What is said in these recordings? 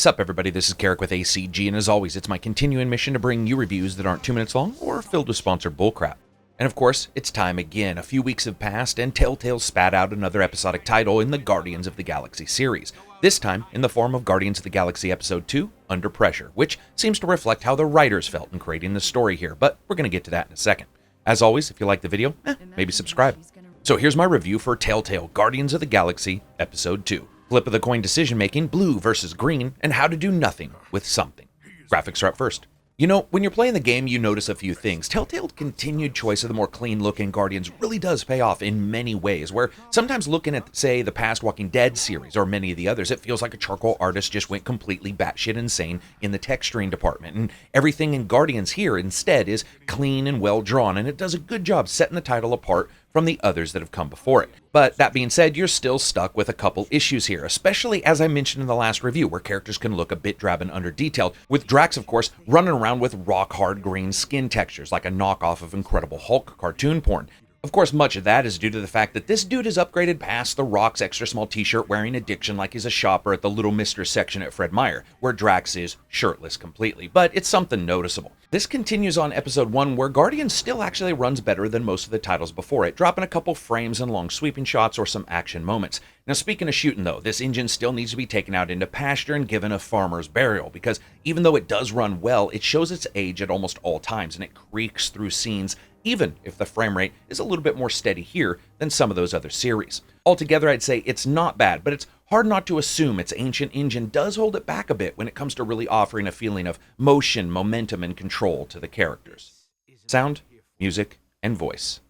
Sup everybody, this is Karak with ACG, and as always, it's my continuing mission to bring you reviews that aren't 2 minutes long or filled with sponsored bullcrap. And of course, it's time again. A few weeks have passed, and Telltale spat out another episodic title in the Guardians of the Galaxy series. This time in the form of Guardians of the Galaxy Episode 2, Under Pressure, which seems to reflect how the writers felt in creating the story here, but we're going to get to that in a second. As always, if you like the video, maybe subscribe. So here's my review for Telltale Guardians of the Galaxy Episode 2. Flip of the coin decision making, blue versus green, and how to do nothing with something. Graphics are up first. You know, when you're playing the game, you notice a few things. Telltale's continued choice of the more clean-looking Guardians really does pay off in many ways, where sometimes looking at, say, the past Walking Dead series or many of the others, it feels like a charcoal artist just went completely batshit insane in the texturing department, and everything in Guardians here instead is clean and well-drawn, and it does a good job setting the title apart from the others that have come before it. But that being said, you're still stuck with a couple issues here, especially as I mentioned in the last review, where characters can look a bit drab and under-detailed, with Drax, of course, running around with rock-hard green skin textures, like a knockoff of Incredible Hulk cartoon porn. Of course, much of that is due to the fact that this dude is upgraded past the Rock's extra small t-shirt wearing addiction like he's a shopper at the Little Mistress section at Fred Meyer, where Drax is shirtless completely, but it's something noticeable. This continues on episode 1, where Guardians still actually runs better than most of the titles before it, dropping a couple frames and long sweeping shots or some action moments. Now speaking of shooting though, this engine still needs to be taken out into pasture and given a farmer's burial, because even though it does run well, it shows its age at almost all times, and it creaks through scenes, even if the frame rate is a little bit more steady here than some of those other series. Altogether, I'd say it's not bad, but it's hard not to assume its ancient engine does hold it back a bit when it comes to really offering a feeling of motion, momentum, and control to the characters. Sound, music, and voice.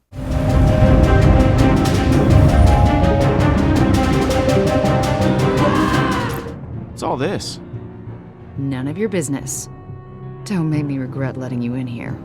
What's all this? None of your business. Don't make me regret letting you in here.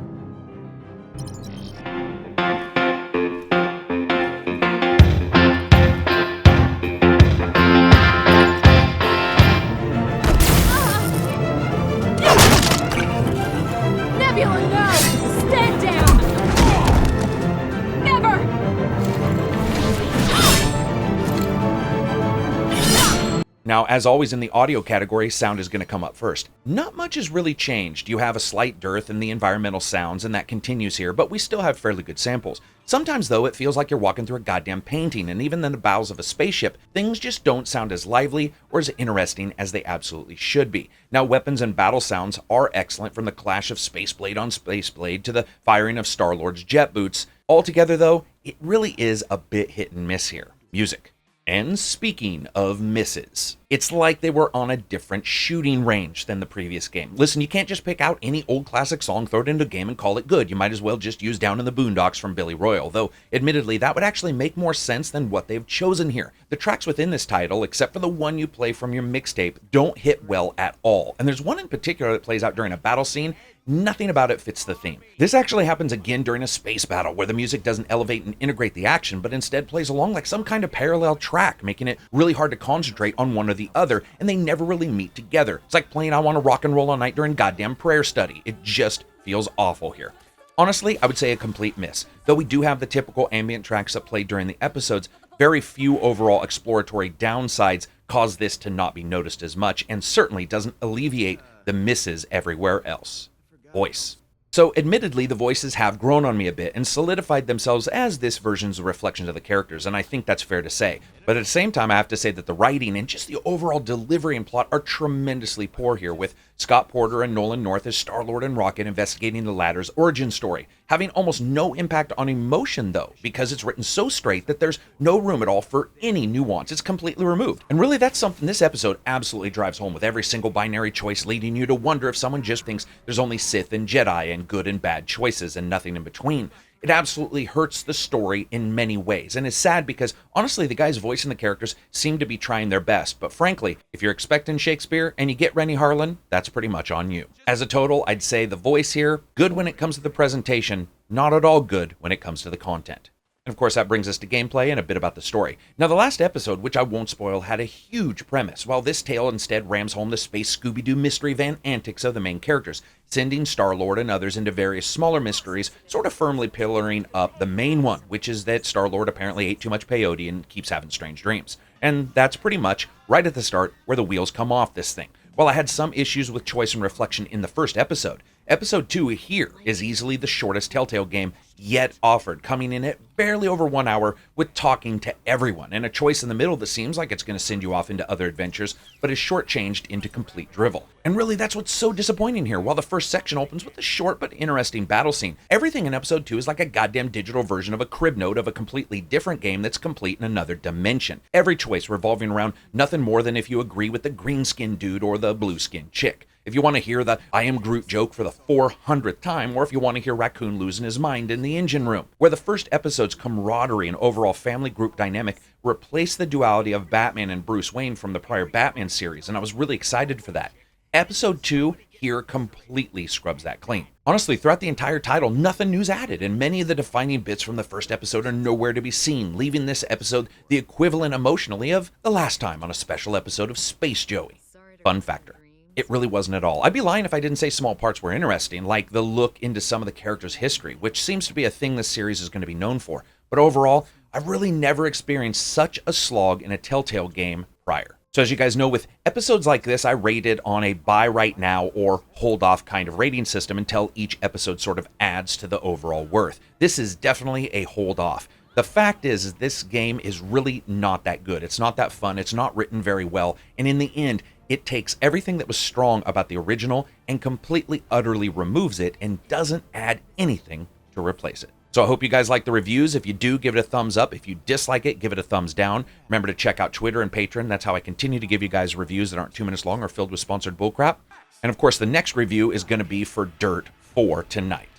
Now, as always in the audio category, sound is going to come up first. Not much has really changed. You have a slight dearth in the environmental sounds, and that continues here, but we still have fairly good samples. Sometimes, though, it feels like you're walking through a goddamn painting, and even in the bowels of a spaceship, things just don't sound as lively or as interesting as they absolutely should be. Now, weapons and battle sounds are excellent, from the clash of Spaceblade on Spaceblade to the firing of Star-Lord's jet boots. Altogether, though, it really is a bit hit and miss here. Music. And speaking of misses, it's like they were on a different shooting range than the previous game. Listen, you can't just pick out any old classic song, throw it into a game, and call it good. You might as well just use Down in the Boondocks from Billy Royal, though admittedly that would actually make more sense than what they've chosen here. The tracks within this title, except for the one you play from your mixtape, don't hit well at all. And there's one in particular that plays out during a battle scene. Nothing about it fits the theme. This actually happens again during a space battle, where the music doesn't elevate and integrate the action, but instead plays along like some kind of parallel track, making it really hard to concentrate on one or the other, and they never really meet together. It's like playing I Wanna Rock and Roll All Night during goddamn prayer study. It just feels awful here. Honestly, I would say a complete miss. Though we do have the typical ambient tracks that play during the episodes, very few overall exploratory downsides cause this to not be noticed as much, and certainly doesn't alleviate the misses everywhere else. Voice. So admittedly, the voices have grown on me a bit and solidified themselves as this version's reflection of the characters, and I think that's fair to say. But at the same time, I have to say that the writing and just the overall delivery and plot are tremendously poor here, with Scott Porter and Nolan North as Star-Lord and Rocket investigating the latter's origin story, having almost no impact on emotion though, because it's written so straight that there's no room at all for any nuance. It's completely removed. And really that's something this episode absolutely drives home, with every single binary choice leading you to wonder if someone just thinks there's only Sith and Jedi and good and bad choices and nothing in between. It absolutely hurts the story in many ways, and is sad because honestly the guys voicing the characters seem to be trying their best, but frankly, if you're expecting Shakespeare and you get Rennie Harlan, that's pretty much on you. As a total, I'd say the voice here, good when it comes to the presentation, not at all good when it comes to the content. And of course that brings us to gameplay and a bit about the story. Now the last episode, which I won't spoil, had a huge premise, while this tale instead rams home the space Scooby-Doo mystery van antics of the main characters, sending Star-Lord and others into various smaller mysteries, sort of firmly pillaring up the main one, which is that Star-Lord apparently ate too much peyote and keeps having strange dreams. And that's pretty much right at the start where the wheels come off this thing. While I had some issues with choice and reflection in the first episode, episode 2 here is easily the shortest Telltale game yet offered, coming in at barely over 1 hour with talking to everyone, and a choice in the middle that seems like it's going to send you off into other adventures, but is shortchanged into complete drivel. And really, that's what's so disappointing here. While the first section opens with a short but interesting battle scene, everything in episode 2 is like a goddamn digital version of a crib note of a completely different game that's complete in another dimension. Every choice revolving around nothing more than if you agree with the green-skinned dude or the blue-skinned chick. If you want to hear the I am Groot joke for the 400th time, or if you want to hear Raccoon losing his mind in the engine room, where the first episode's camaraderie and overall family group dynamic replaced the duality of Batman and Bruce Wayne from the prior Batman series, and I was really excited for that. Episode 2 here completely scrubs that clean. Honestly, throughout the entire title, nothing new's added, and many of the defining bits from the first episode are nowhere to be seen, leaving this episode the equivalent emotionally of the last time on a special episode of Space Joey. Fun factor: it really wasn't at all. I'd be lying if I didn't say small parts were interesting, like the look into some of the characters' history, which seems to be a thing this series is going to be known for. But overall, I've really never experienced such a slog in a Telltale game prior. So as you guys know, with episodes like this, I rate it on a buy right now or hold off kind of rating system until each episode sort of adds to the overall worth. This is definitely a hold off. The fact is this game is really not that good. It's not that fun. It's not written very well. And in the end, it takes everything that was strong about the original and completely, utterly removes it and doesn't add anything to replace it. So I hope you guys like the reviews. If you do, give it a thumbs up. If you dislike it, give it a thumbs down. Remember to check out Twitter and Patreon. That's how I continue to give you guys reviews that aren't 2 minutes long or filled with sponsored bullcrap. And of course, the next review is going to be for Dirt 4 tonight.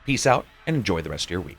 Peace out and enjoy the rest of your week.